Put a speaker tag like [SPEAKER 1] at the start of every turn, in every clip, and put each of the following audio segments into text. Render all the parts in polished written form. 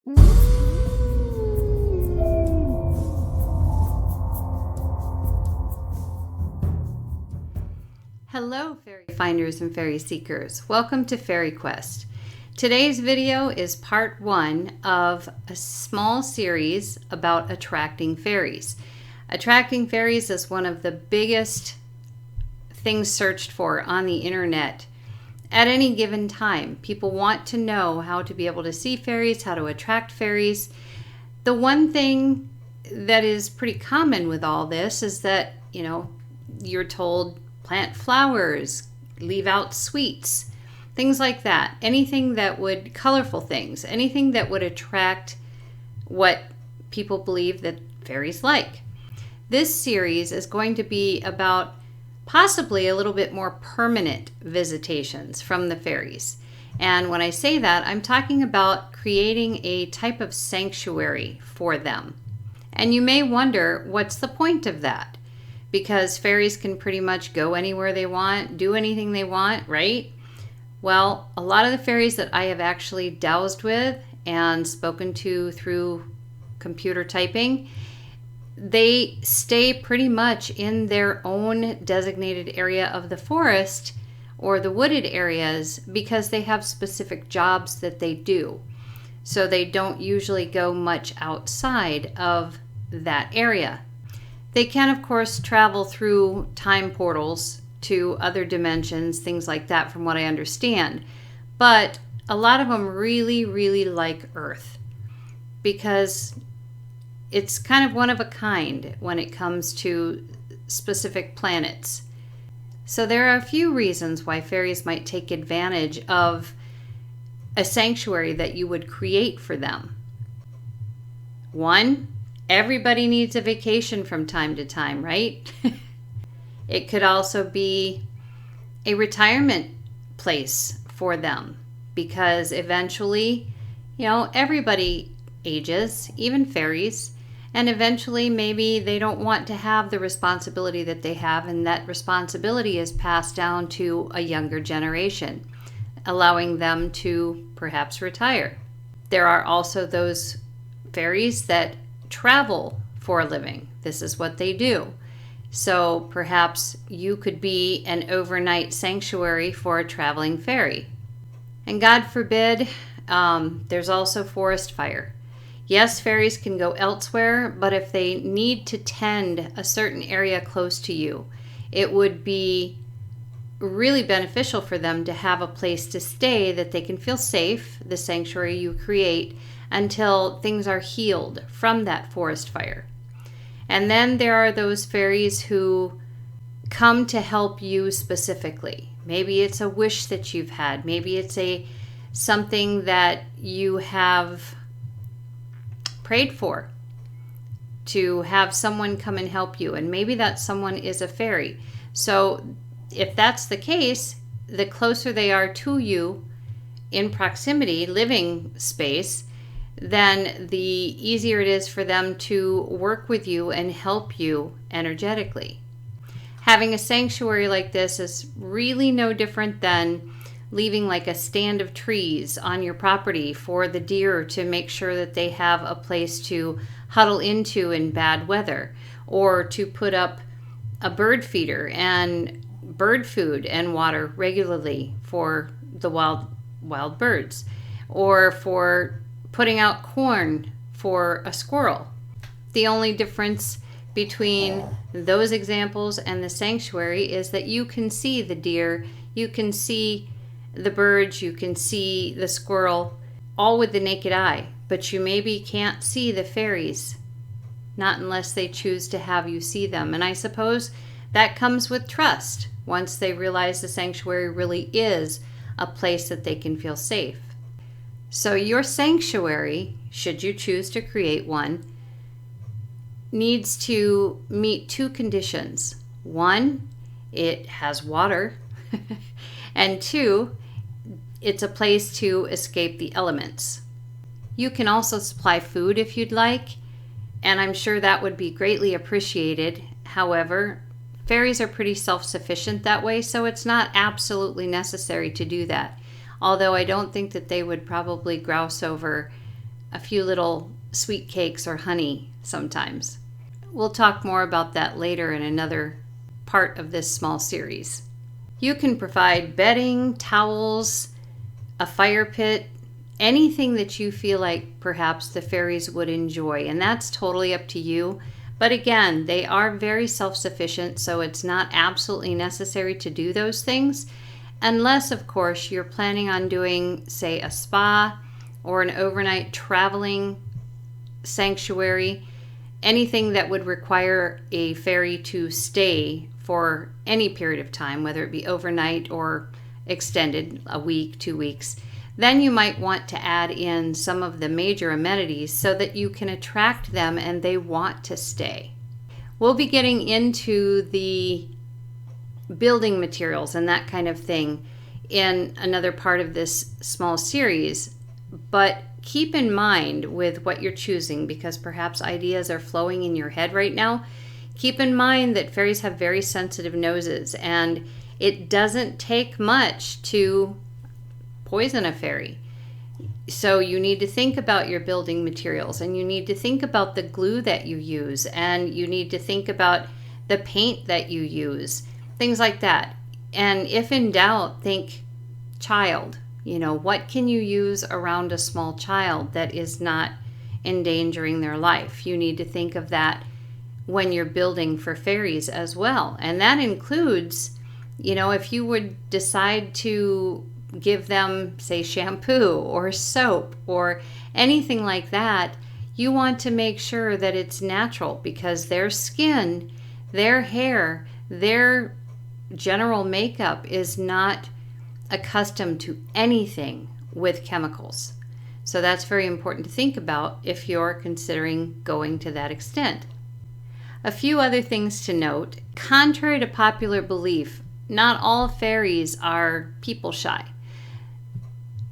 [SPEAKER 1] Hello, fairy finders and fairy seekers. Welcome to FaerieQuest. Today's video is part one of a small series about attracting fairies. Attracting fairies is one of the biggest things searched for on the internet at any given time. People want to know how to be able to see fairies, how to attract fairies. The one thing that is pretty common with all this is that, you're told plant flowers, leave out sweets, things like that. Anything that would, colorful things, anything that would attract what people believe that fairies like. This series is going to be about possibly a little bit more permanent visitations from the fairies. And when I say that, I'm talking about creating a type of sanctuary for them. And you may wonder, what's the point of that? Because fairies can pretty much go anywhere they want, do anything they want, right? Well, a lot of the fairies that I have actually dowsed with and spoken to through computer typing, they stay pretty much in their own designated area of the forest or the wooded areas because they have specific jobs that they do. So they don't usually go much outside of that area. They can, of course, travel through time portals to other dimensions, things like that, from what I understand. But a lot of them really, really like Earth because it's kind of one of a kind when it comes to specific planets. So there are a few reasons why fairies might take advantage of a sanctuary that you would create for them. One, everybody needs a vacation from time to time, right? It could also be a retirement place for them because eventually, everybody ages, even fairies, and eventually maybe they don't want to have the responsibility that they have, and that responsibility is passed down to a younger generation, allowing them to perhaps retire. There are also those fairies that travel for a living. This is what they do. So perhaps you could be an overnight sanctuary for a traveling fairy. And God forbid, there's also forest fire. Yes, fairies can go elsewhere, but if they need to tend a certain area close to you, it would be really beneficial for them to have a place to stay that they can feel safe, the sanctuary you create, until things are healed from that forest fire. And then there are those fairies who come to help you specifically. Maybe it's a wish that you've had. Maybe it's something that you have prayed for, to have someone come and help you. And maybe that someone is a fairy. So if that's the case, the closer they are to you in proximity, living space, then the easier it is for them to work with you and help you energetically. Having a sanctuary like this is really no different than leaving like a stand of trees on your property for the deer to make sure that they have a place to huddle into in bad weather, or to put up a bird feeder and bird food and water regularly for the wild birds, or for putting out corn for a squirrel. The only difference between those examples and the sanctuary is that you can see the deer, you can see the birds, you can see the squirrel, all with the naked eye, but you maybe can't see the fairies, not unless they choose to have you see them. And I suppose that comes with trust, once they realize the sanctuary really is a place that they can feel safe. So your sanctuary, should you choose to create one, needs to meet two conditions. One, it has water, and two, it's a place to escape the elements. You can also supply food if you'd like, and I'm sure that would be greatly appreciated. However, fairies are pretty self-sufficient that way, so it's not absolutely necessary to do that. Although I don't think that they would probably grouse over a few little sweet cakes or honey sometimes. We'll talk more about that later in another part of this small series. You can provide bedding, towels, a fire pit, anything that you feel like perhaps the fairies would enjoy, and that's totally up to you. But again, they are very self-sufficient, so it's not absolutely necessary to do those things, unless, of course, you're planning on doing, say, a spa or an overnight traveling sanctuary, anything that would require a fairy to stay for any period of time, whether it be overnight or extended, a week, 2 weeks. Then you might want to add in some of the major amenities so that you can attract them and they want to stay. We'll be getting into the building materials and that kind of thing in another part of this small series, but keep in mind with what you're choosing, because perhaps ideas are flowing in your head right now. Keep in mind that fairies have very sensitive noses, and it doesn't take much to poison a fairy. So you need to think about your building materials, and you need to think about the glue that you use, and you need to think about the paint that you use, things like that. And if in doubt, think child. What can you use around a small child that is not endangering their life? You need to think of that when you're building for fairies as well. And that includes, if you would decide to give them, say, shampoo or soap or anything like that, you want to make sure that it's natural, because their skin, their hair, their general makeup is not accustomed to anything with chemicals. So that's very important to think about if you're considering going to that extent. A few other things to note. Contrary to popular belief, not all fairies are people shy.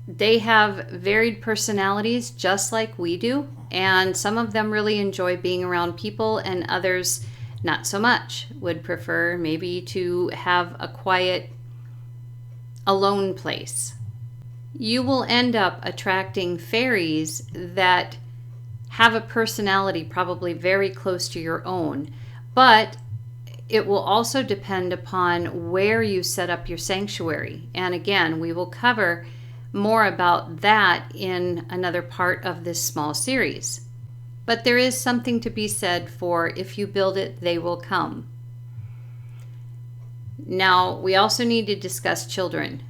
[SPEAKER 1] They have varied personalities just like we do, and some of them really enjoy being around people and others not so much, would prefer maybe to have a quiet, alone place. You will end up attracting fairies that have a personality probably very close to your own, but it will also depend upon where you set up your sanctuary. And again, we will cover more about that in another part of this small series. But there is something to be said for if you build it, they will come. Now, we also need to discuss children.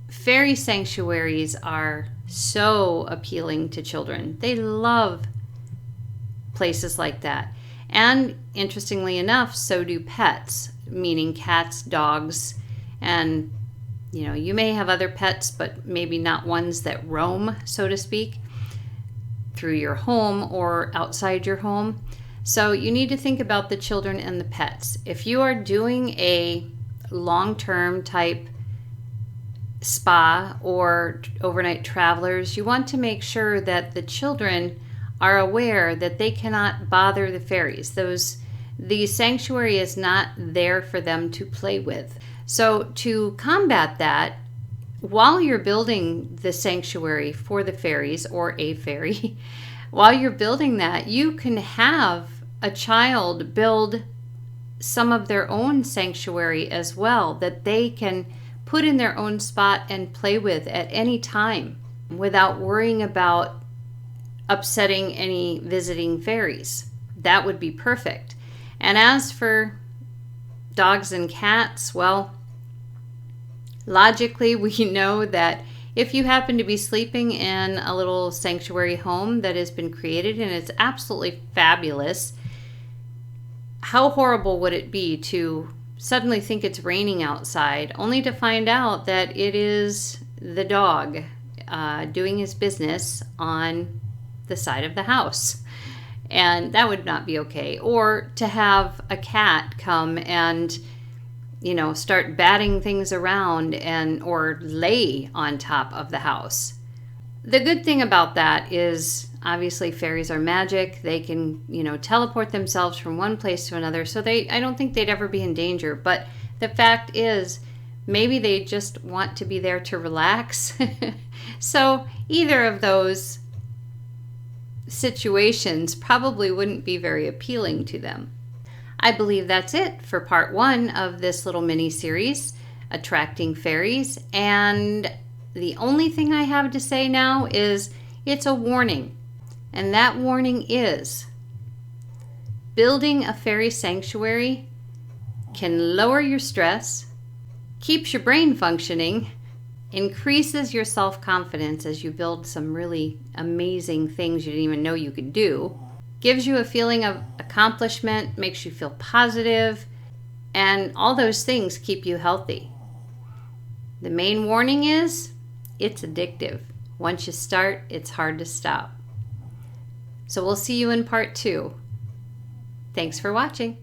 [SPEAKER 1] Fairy sanctuaries are so appealing to children. They love places like that. And interestingly enough, so do pets, meaning cats, dogs, and you may have other pets, but maybe not ones that roam, so to speak, through your home or outside your home. So you need to think about the children and the pets. If you are doing a long-term type spa or overnight travelers, you want to make sure that the children are aware that they cannot bother the fairies. The sanctuary is not there for them to play with. So to combat that, while you're building the sanctuary for the fairies or a fairy, while you're building that, you can have a child build some of their own sanctuary as well that they can put in their own spot and play with at any time without worrying about upsetting any visiting fairies. That would be perfect. And as for dogs and cats, well, logically we know that if you happen to be sleeping in a little sanctuary home that has been created and it's absolutely fabulous, how horrible would it be to suddenly think it's raining outside only to find out that it is the dog doing his business on the side of the house? And that would not be okay. Or to have a cat come and start batting things around or lay on top of the house. The good thing about that is obviously fairies are magic. They can, teleport themselves from one place to another. So I don't think they'd ever be in danger. But the fact is, maybe they just want to be there to relax. So either of those situations probably wouldn't be very appealing to them. I believe that's it for part 1 of this little mini series, Attracting Fairies. And the only thing I have to say now is it's a warning. And that warning is building a fairy sanctuary can lower your stress, keeps your brain functioning, increases your self-confidence as you build some really amazing things you didn't even know you could do, gives you a feeling of accomplishment, makes you feel positive, and all those things keep you healthy. The main warning is it's addictive. Once you start, it's hard to stop. So we'll see you in part 2. Thanks for watching.